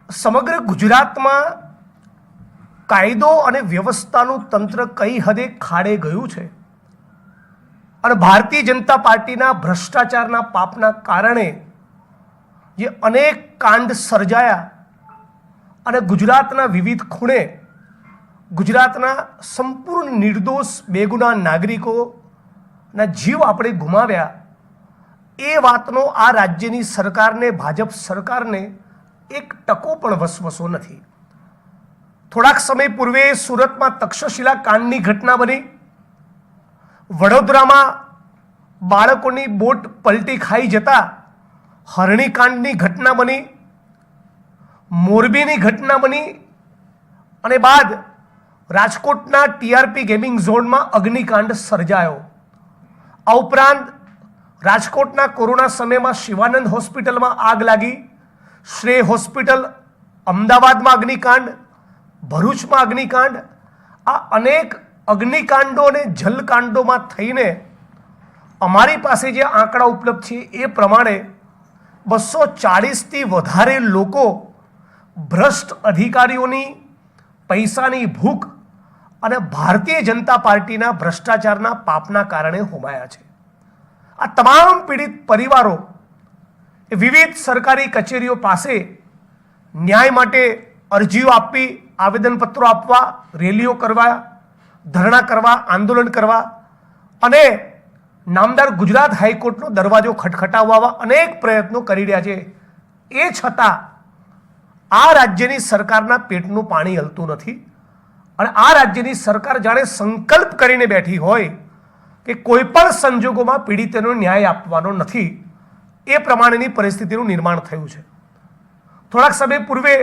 સમગ્ર ગુજરાતમાં કાયદો અને વ્યવસ્થાનું તંત્ર કઈ હદે ખાડે ગયું છે અને ભારતીય જનતા પાર્ટીના ભ્રષ્ટાચારના પાપના કારણે જે અનેક કાંડ સર્જાયા અને ગુજરાતના વિવિધ ખૂણે ગુજરાતના સંપૂર્ણ નિર્દોષ બેગુના નાગરિકોના જીવ આપણે ગુમાવ્યા, એ વાતનો આ રાજ્યની સરકારને, ભાજપ સરકારને એક ટકો પણ વસવસો નથી. થોડાક સમય પૂર્વે સુરતમાં તક્ષશિલા કાંડની ઘટના બની, વડોદરામાં બાળકોની બોટ પલટી ખાઈ જતા હરણી કાંડની ઘટના બની, મોરબીની ઘટના બની અને બાદ રાજકોટના ટીઆરપી ગેમિંગ ઝોનમાં અગ્નિકાંડ સર્જાયો. આ ઉપરાંત રાજકોટના કોરોના સમયમાં શિવાનંદ હોસ્પિટલમાં આગ લાગી, શ્રેય હોસ્પિટલ, અમદાવાદમાં અગ્નિકાંડ, ભરૂચમાં અગ્નિકાંડ. આ અનેક અગ્નિકાંડો અને જલકાંડોમાં થઈને અમારી પાસે જે આંકડા ઉપલબ્ધ છે એ પ્રમાણે 240થી વધારે લોકો ભ્રષ્ટ અધિકારીઓની પૈસાની ભૂખ અને ભારતીય જનતા પાર્ટીના ભ્રષ્ટાચારના પાપના કારણે હોમાયા છે. આ તમામ પીડિત પરિવારો વિવિધ સરકારી કચેરીઓ પાસે ન્યાય માટે અરજીઓ આપવી, આવેદનપત્રો આપવા, રેલીઓ કરવા, ધરણા કરવા, આંદોલન કરવા અને નામદાર ગુજરાત હાઈકોર્ટનો દરવાજો ખટખટાવવા અનેક પ્રયત્નો કરી રહ્યા છે. એ છતાં આ રાજ્યની સરકારના પેટનું પાણી હલતું નથી અને આ રાજ્યની સરકાર જાણે સંકલ્પ કરીને બેઠી હોય કે કોઈ પણ સંજોગોમાં પીડિતોને ન્યાય આપવાનો નથી, એ પ્રમાણેની પરિસ્થિતિનું નિર્માણ થયું છે. થોડાક સમય પૂર્વે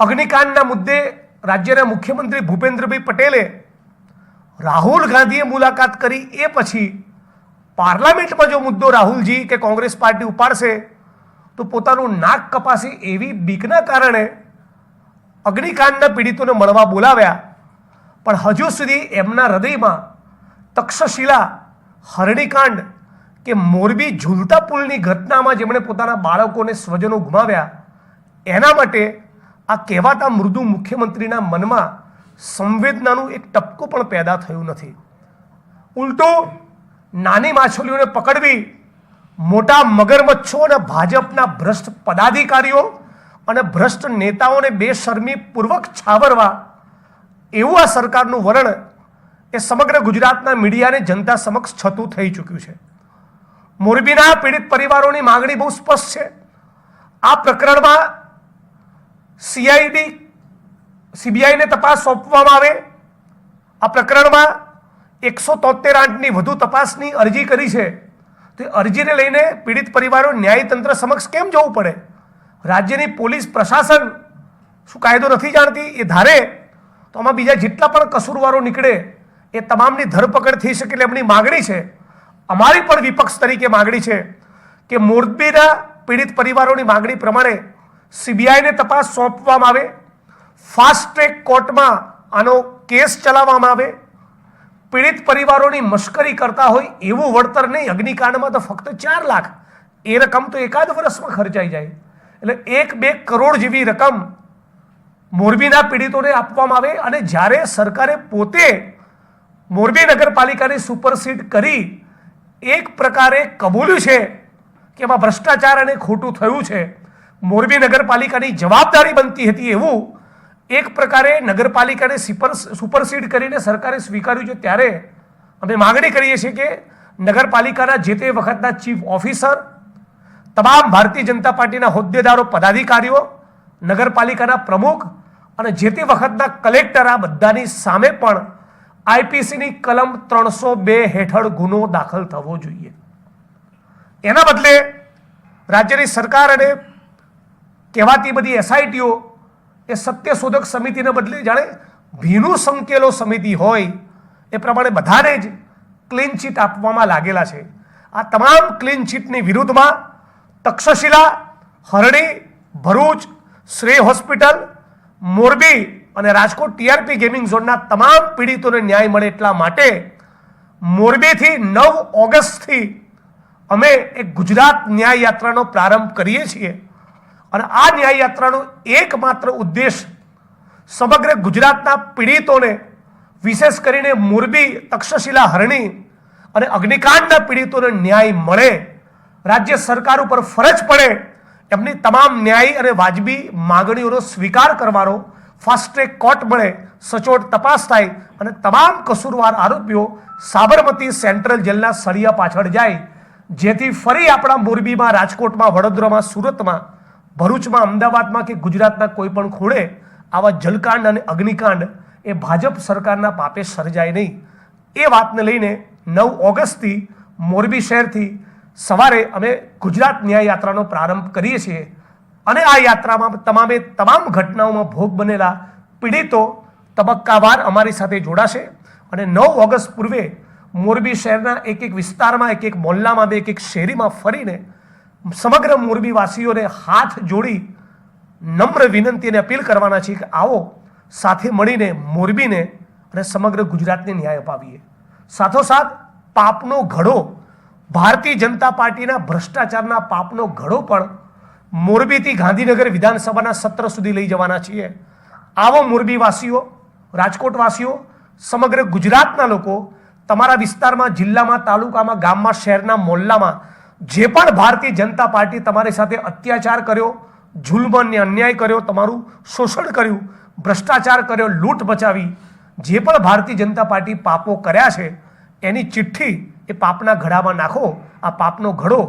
અગ્નિકાંડના મુદ્દે રાજ્યના મુખ્યમંત્રી ભૂપેન્દ્રભાઈ પટેલે રાહુલ ગાંધીએ મુલાકાત કરી, એ પછી પાર્લામેન્ટમાં જો મુદ્દો રાહુલજી કે કોંગ્રેસ પાર્ટી ઉપાડશે તો પોતાનું નાક કપાશે એવી બીકના કારણે અગ્નિકાંડના પીડિતોને મળવા બોલાવ્યા, પણ હજુ સુધી એમના હૃદયમાં તક્ષશિલા, હરણીકાંડ કે મોરબી ઝૂલતા પુલની ઘટનામાં જેમણે પોતાના બાળકોને, સ્વજનો ગુમાવ્યા, એના માટે આ કહેવાતા મૃદુ મુખ્યમંત્રીના મનમાં સંવેદનાનું એક ટપકું પણ પેદા થયું નથી. ઉલટું નાની માછલીઓને પકડવી, મોટા મગરમચ્છો અને ભાજપના ભ્રષ્ટ પદાધિકારીઓ અને ભ્રષ્ટ નેતાઓને બેશરમીપૂર્વક છાવરવા, એવું આ સરકારનું વલણ એ સમગ્ર ગુજરાતના મીડિયાને જનતા સમક્ષ છતું થઈ ચૂક્યું છે. મોરબીના પીડિત પરિવારોની માંગણી બહુ સ્પષ્ટ છે. આ પ્રકરણમાં સીબીઆઈને તપાસ સોંપવામાં આવે. આ પ્રકરણમાં 173(8)ની વધુ તપાસની અરજી કરી છે. તો એ અરજીને લઈને પીડિત પરિવારો ન્યાયતંત્ર સમક્ષ કેમ જવું પડે? રાજ્યની પોલીસ પ્રશાસન શું કાયદો નથી જાણતી? એ ધારે તો આમાં બીજા જેટલા પણ કસૂરવારો નીકળે એ તમામની ધરપકડ થઈ શકે. એટલે એમની માગણી છે, અમારી પણ વિપક્ષ તરીકે માગણી છે કે મોરબીના પીડિત પરિવારોની માગણી પ્રમાણે સીબીઆઈને તપાસ સોંપવામાં આવે, ફાસ્ટ ટ્રેક કોર્ટમાં આનો કેસ ચલાવવામાં આવે. પીડિત પરિવારોની મશ્કરી કરતા હોય એવું વળતર નહીં. અગ્નિકાંડમાં તો ફક્ત 4 લાખ, એ રકમ તો એકાદ વર્ષમાં ખર્ચાઈ જાય. એટલે 1-2 કરોડ જેવી રકમ મોરબીના પીડિતોને આપવામાં આવે. અને જ્યારે સરકારે પોતે મોરબી નગરપાલિકાની સુપરસીડ કરી એક પ્રકારે કબૂલ્યું છે કે એમાં ભ્રષ્ટાચાર અને ખોટું થયું છે, મોરબી નગરપાલિકાની જવાબદારી બનતી હતી, એવું એક પ્રકારે નગરપાલિકાને સુપરસીડ કરીને સરકારે સ્વીકાર્યું છે, ત્યારે અમે માગણી કરીએ છીએ કે નગરપાલિકાના જે તે વખતના ચીફ ઓફિસર, તમામ ભારતીય જનતા પાર્ટીના હોદ્દેદારો, પદાધિકારીઓ, નગરપાલિકાના પ્રમુખ અને જે તે વખતના કલેક્ટર, આ બધાની સામે પણ આઈપીસીની કલમ 302 હેઠળ ગુનો દાખલ થવો જોઈએ. એના બદલે રાજ્યની સરકાર અને કહેવાતી બધી એસઆઈટીઓ એ સત્યશોધક સમિતિને બદલે જાણે ભીનું સંકેલો સમિતિ હોય એ પ્રમાણે બધાને જ ક્લીન ચીટ આપવામાં લાગેલા છે. આ તમામ ક્લીન ચીટની વિરુદ્ધમાં તક્ષશિલા, હરણી, ભરૂચ, શ્રેય હોસ્પિટલ, મોરબી અને રાજકોટ ટીઆરપી ગેમિંગ ઝોનના તમામ પીડિતોને ન્યાય મળે એટલા માટે મોરબીથી 9 ઓગસ્ટથી અમે એક ગુજરાત ન્યાય યાત્રાનો પ્રારંભ કરીએ છીએ અને આ ન્યાય યાત્રાનો એકમાત્ર ઉદ્દેશ સમગ્ર ગુજરાતના પીડિતોને, વિશેષ કરીને મોરબી, તક્ષશિલા, હરણી અને અગ્નિકાંડના પીડિતોને ન્યાય મળે, રાજ્ય સરકાર ઉપર ફરજ પડે, એમની તમામ ન્યાયી અને વાજબી માગણીઓનો સ્વીકાર કરવાનો, ફાસ્ટ ટ્રેક કોર્ટ મળે, સચોટ તપાસ થાય અને તમામ કસૂરવાર આરોપીઓ સાબરમતી સેન્ટ્રલ જેલના સળિયા પાછળ જાય, જેથી ફરી આપણા મોરબીમાં, રાજકોટમાં, વડોદરામાં, સુરતમાં, ભરૂચમાં, અમદાવાદમાં કે ગુજરાતના કોઈ પણ ખૂણે આવા જલકાંડ અને અગ્નિકાંડ એ ભાજપ સરકારના પાપે સર્જાય નહીં. એ વાતને લઈને 9 ઓગસ્ટથી મોરબી શહેરથી સવારે અમે ગુજરાત ન્યાય યાત્રાનો પ્રારંભ કરીએ છીએ અને આ યાત્રામાં તમામ ઘટનાઓમાં ભોગ બનેલા પીડિતો તબક્કાવાર અમારી સાથે જોડાશે અને 9 ઓગસ્ટ પૂર્વે મોરબી શહેરના એક વિસ્તારમાં, એક મોહલ્લામાં, એક શેરીમાં ફરીને સમગ્ર મોરબીવાસીઓને હાથ જોડી નમ્ર વિનંતી અને અપીલ કરવાના છે કે આવો સાથે મળીને મોરબીને અને સમગ્ર ગુજરાતને ન્યાય અપાવીએ. સાથોસાથ પાપનો ઘડો, ભારતીય જનતા પાર્ટીના ભ્રષ્ટાચારના પાપનો ઘડો પણ મોરબીથી ગાંધીનગર વિધાનસભાના સત્ર સુધી લઈ જવાના છીએ. આવો મોરબીવાસીઓ, રાજકોટવાસીઓ, સમગ્ર ગુજરાતના લોકો, તમારા વિસ્તારમાં, જિલ્લામાં, તાલુકામાં, ગામમાં, શહેરના મોહલ્લામાં જે પણ ભારતીય જનતા પાર્ટી તમારી સાથે અત્યાચાર કર્યો, જુલ્મ અને અન્યાય કર્યો, તમારું શોષણ કર્યું, ભ્રષ્ટાચાર કર્યો, લૂંટ બચાવી, જે પણ ભારતીય જનતા પાર્ટી પાપો કર્યા છે એની ચિઠ્ઠી એ પાપના ઘડામાં નાખો. આ પાપનો ઘડો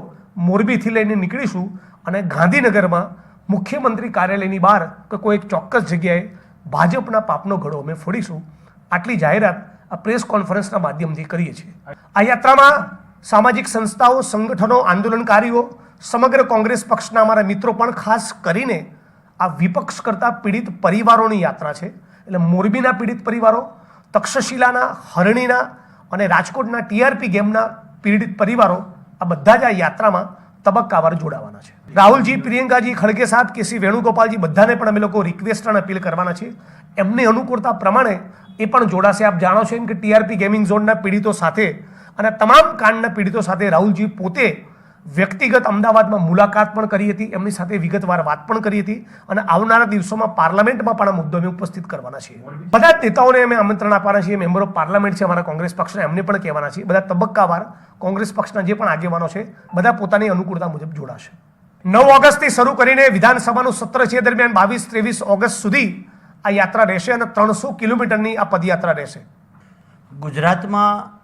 મોરબીથી લઈને નીકળીશું અને ગાંધીનગરમાં મુખ્યમંત્રી કાર્યાલયની બહાર કે કોઈ એક ચોક્કસ જગ્યાએ ભાજપના પાપનો ઘડો અમે ફોડીશું. આટલી જાહેરાત આ પ્રેસ કોન્ફરન્સના માધ્યમથી કરીએ છીએ. આ યાત્રામાં સામાજિક સંસ્થાઓ, સંગઠનો, આંદોલનકારીઓ, સમગ્ર કોંગ્રેસ પક્ષના અમારા મિત્રો પણ ખાસ કરીને આ વિપક્ષ કરતા પીડિત પરિવારોની યાત્રા છે. એટલે મોરબીના પીડિત પરિવારો, તક્ષશિલાના, હરણીના અને રાજકોટના ટીઆરપી ગેમના પીડિત પરિવારો આ બધા જ આ યાત્રામાં તબક્કાવાર જોડાવાના છે. રાહુલજી, પ્રિયંકાજી ખડગે સાહેબ, કેસી વેણુગોપાલજી બધાને પણ અમે લોકો રિક્વેસ્ટ અને અપીલ કરવાના છે. એમની અનુકૂળતા પ્રમાણે એ પણ જોડાશે. આપ જાણો છો કે ટીઆરપી ગેમિંગ ઝોનના પીડિતો સાથે અને તમામ કાંડના પીડિતો સાથે રાહુલજી પોતે વ્યક્તિગત અમદાવાદમાં મુલાકાત પણ કરી હતી, એમની સાથે વિગતવાર વાત પણ કરી હતી અને આવનારા દિવસોમાં પાર્લામેન્ટમાં પણ આ મુદ્દો અમે ઉપસ્થિત કરવાના છીએ. બધા જ નેતાઓને અમે આમંત્રણ આપવાના છીએ. મેમ્બર ઓફ પાર્લામેન્ટ છે અમારા કોંગ્રેસ પક્ષના, એમને પણ કહેવાના છીએ. બધા તબક્કાવાર કોંગ્રેસ પક્ષના જે પણ આગેવાનો છે બધા પોતાની અનુકૂળતા મુજબ જોડાશે. 9 ઓગસ્ટથી શરૂ કરીને વિધાનસભાનું સત્ર છે દરમિયાન 22-23 ઓગસ્ટ સુધી આ યાત્રા રહેશે અને 300 કિલોમીટરની આ પદયાત્રા રહેશે. ગુજરાતમાં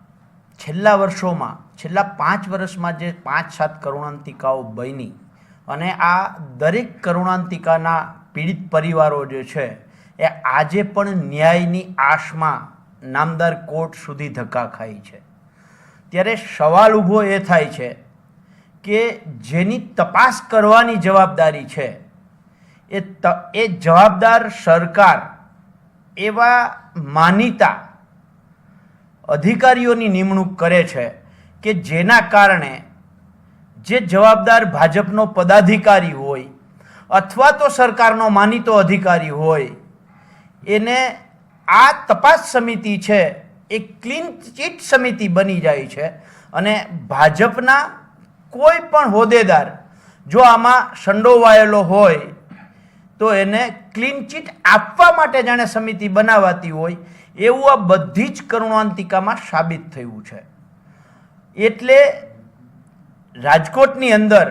છેલ્લા વર્ષોમાં, છેલ્લા 5 વર્ષમાં જે 5-7 કરુણાંતિકાઓ બની અને આ દરેક કરુણાંતિકાના પીડિત પરિવારો જે છે એ આજે પણ ન્યાયની આશમાં નામદાર કોર્ટ સુધી ધક્કા ખાય છે. ત્યારે સવાલ ઊભો એ થાય છે કે જેની તપાસ કરવાની જવાબદારી છે એ જવાબદાર સરકાર એવા માનીતા અધિકારીઓની નિમણૂક કરે છે કે જેના કારણે જે જવાબદાર ભાજપનો પદાધિકારી હોય અથવા તો સરકારનો માનીતો અધિકારી હોય એને આ તપાસ સમિતિ છે એ ક્લીન ચીટ સમિતિ બની જાય છે અને ભાજપના કોઈ પણ હોદ્દેદાર જો આમાં સંડોવાયેલો હોય તો એને ક્લીન ચીટ આપવા માટે જાણે સમિતિ બનાવાતી હોય એવું આ બધી જ કરુણાંતિકામાં સાબિત થયું છે. એટલે રાજકોટની અંદર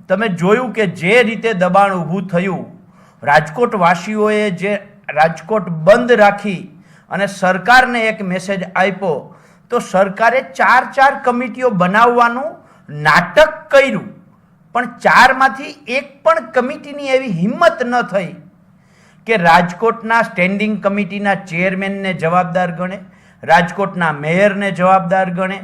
તમે જોયું કે જે રીતે દબાણ ઊભું થયું, રાજકોટવાસીઓએ જે રાજકોટ બંધ રાખી અને સરકારને એક મેસેજ આપ્યો તો સરકારે 4 કમિટીઓ બનાવવાનું નાટક કર્યું પણ 4માંથી એક પણ કમિટીની એવી હિંમત ન થઈ કે રાજકોટના સ્ટેન્ડિંગ કમિટીના ચેરમેનને જવાબદાર ગણે, રાજકોટના મેયરને જવાબદાર ગણે.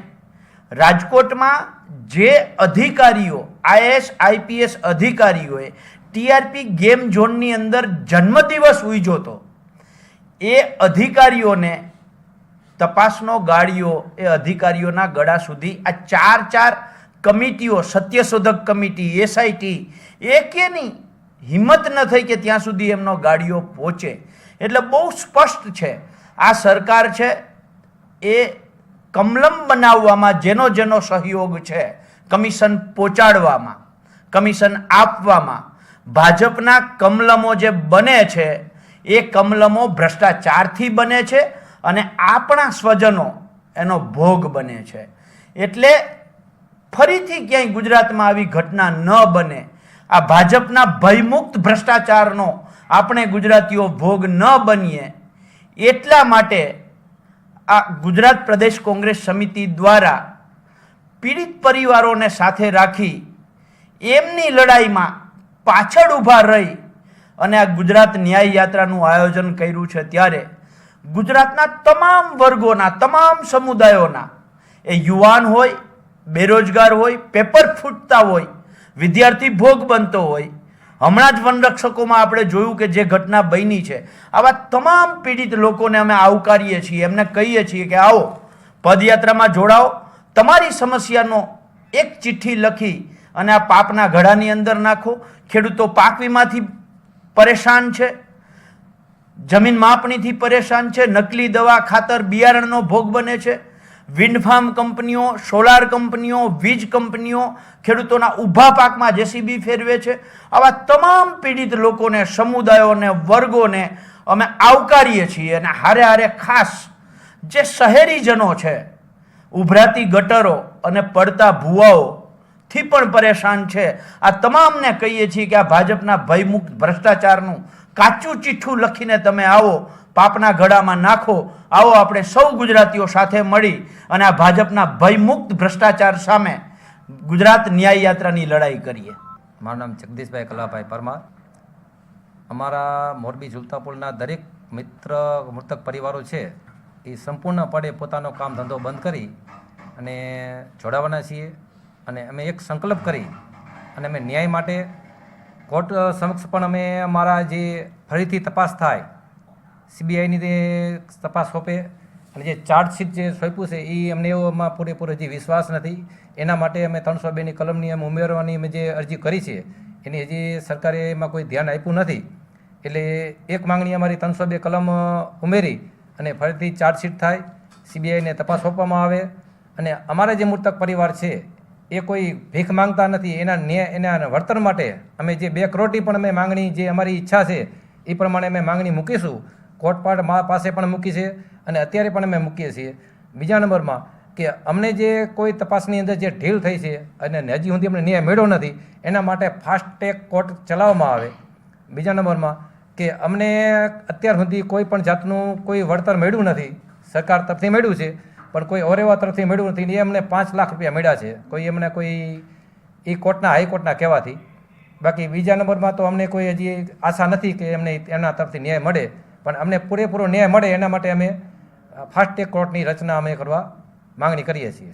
રાજકોટમાં જે અધિકારીઓ, આઈએએસ આઈપીએસ અધિકારીઓએ ટીઆરપી ગેમ ઝોનની અંદર જન્મદિવસ ઉજવ્યો હતો એ અધિકારીઓને તપાસનો ગાડીઓ એ અધિકારીઓના ગળા સુધી આ 4 કમિટીઓ, સત્યશોધક કમિટી, એસઆઈટી એકેની હિંમત ન થઈ કે ત્યાં સુધી એમનો ગાડીઓ પહોંચે. એટલે બહુ સ્પષ્ટ છે આ સરકાર છે એ કમલમ બનાવવામાં જેનો સહયોગ છે, કમિશન પહોંચાડવામાં, કમિશન આપવામાં ભાજપના કમલમો જે બને છે એ કમલમો ભ્રષ્ટાચારથી બને છે અને આપણા સ્વજનો એનો ભોગ બને છે. એટલે ફરીથી ક્યાંય ગુજરાતમાં આવી ઘટના ન બને, આ ભાજપના ભયમુક્ત ભ્રષ્ટાચારનો આપણે ગુજરાતીઓ ભોગ ન બનીએ એટલા માટે આ ગુજરાત પ્રદેશ કોંગ્રેસ સમિતિ દ્વારા પીડિત પરિવારોને સાથે રાખી એમની લડાઈમાં પાછળ ઊભા રહી અને આ ગુજરાત ન્યાય યાત્રાનું આયોજન કર્યું છે. ત્યારે ગુજરાતના તમામ વર્ગોના, તમામ સમુદાયોના, એ યુવાન હોય, બેરોજગાર હોય, પેપર ફૂટતા હોય, વિદ્યાર્થી ભોગ બનતો હોય, હમણાં જ વનરક્ષકોમાં આપણે જોયું કે જે ઘટના બની છે, આવા તમામ પીડિત લોકોને અમે આવકારીએ છીએ, એમને કહીએ છીએ કે આવો પદયાત્રામાં જોડાઓ, તમારી સમસ્યાનો એક ચિઠ્ઠી લખી અને આ પાપના ઘડાની અંદર નાખો. ખેડૂતો પાક વીમાથી પરેશાન છે, જમીન માપણીથી પરેશાન છે, નકલી દવા, ખાતર, બિયારણનો ભોગ બને છે. વિન્ડ ફાર્મ કંપનીઓ, સોલાર કંપનીઓ, વીજ કંપનીઓ ખેડૂતોના ઊભા પાકમાં જેસીબી ફેરવે છે. આવા તમામ પીડિત લોકોને, સમુદાયોને, વર્ગોને અમે આવકારીએ છીએ. અને હારે હારે ખાસ જે શહેરીજનો છે, ઉભરાતી ગટરો અને પડતા ભૂવાઓથી પણ પરેશાન છે, આ તમામને કહીએ છીએ કે આ ભાજપના ભયમુક્ત ભ્રષ્ટાચારનું કાચું ચિઠ્ઠું લખીને તમે આવો, પાપના ગળામાં નાખો. આવો આપણે સૌ ગુજરાતીઓ સાથે મળી અને આ ભાજપના ભયમુક્ત ભ્રષ્ટાચાર સામે ગુજરાત ન્યાય યાત્રાની લડાઈ કરીએ. મારું નામ જગદીશભાઈ કલાભાઈ પરમાર. અમારા મોરબી ઝુલતાપુરના દરેક મિત્ર મૃતક પરિવારો છે એ સંપૂર્ણપણે પોતાનો કામ ધંધો બંધ કરી અને જોડાવાના છીએ. અને અમે એક સંકલ્પ કરી અને અમે ન્યાય માટે કોર્ટ સમક્ષ પણ અમે અમારા જે ફરીથી તપાસ થાય, સીબીઆઈની તપાસ સોંપે અને જે ચાર્જશીટ જે સોંપ્યું છે એ અમને એમાં પૂરેપૂરો હજી વિશ્વાસ નથી. એના માટે અમે 302ની કલમની એમ ઉમેરવાની અમે જે અરજી કરી છે એની હજી સરકારે એમાં કોઈ ધ્યાન આપ્યું નથી. એટલે એક માંગણી અમારી 302 કલમ ઉમેરી અને ફરીથી ચાર્જશીટ થાય, સીબીઆઈને તપાસ સોંપવામાં આવે. અને અમારા જે મૃતક પરિવાર છે એ કોઈ ભીખ માંગતા નથી. એના વળતર માટે અમે જે 2 કરોડની પણ અમે માંગણી, જે અમારી ઈચ્છા છે એ પ્રમાણે અમે માંગણી મૂકીશું. કોર્ટ પાસે પણ મૂકી છે અને અત્યારે પણ અમે મૂકીએ છીએ. બીજા નંબરમાં કે અમને જે કોઈ તપાસની અંદર જે ઢીલ થઈ છે અને હજી સુધી અમને ન્યાય મળ્યો નથી, એના માટે ફાસ્ટ ટ્રેક કોર્ટ ચલાવવામાં આવે. બીજા નંબરમાં કે અમને અત્યાર સુધી કોઈ પણ જાતનું કોઈ વળતર મળ્યું નથી. સરકાર તરફથી મળ્યું છે પણ કોઈ ઓરેવા તરફથી મળ્યું નથી. એ અમને 5 લાખ રૂપિયા મળ્યા છે, કોઈ એમને કોઈ એ કોર્ટના, હાઈકોર્ટના કહેવાથી. બાકી બીજા નંબરમાં તો અમને કોઈ હજી આશા નથી કે એમને એના તરફથી ન્યાય મળે. પણ અમને પૂરેપૂરો ન્યાય મળે એના માટે અમે ફાસ્ટ ટ્રેક કોર્ટની રચના અમે કરવા માંગણી કરીએ છીએ.